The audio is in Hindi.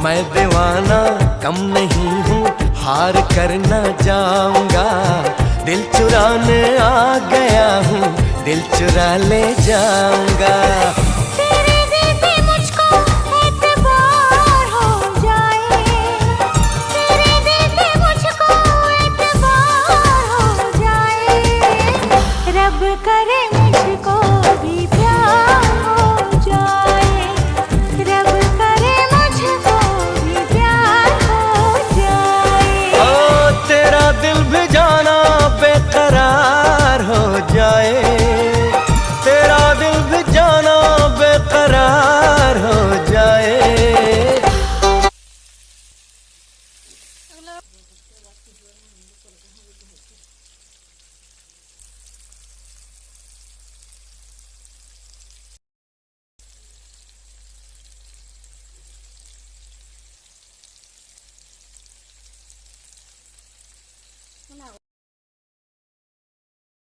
मैं दीवाना कम नहीं हूँ, हार कर न जाऊंगा। दिल चुराने आ गया हूँ, दिल चुरा ले जाऊंगा। तेरे दिल पे मुझको एतबार हो जाए, तेरे दिल पे मुझको एतबार हो जाए। रब करे मुझको भी प्यार हो जाए, रब करे मुझको भी प्यार हो जाए। ओ तेरा दिल भी जाना बेकरार हो जाए, तेरा दिल भी जाना बेकरार हो जाए।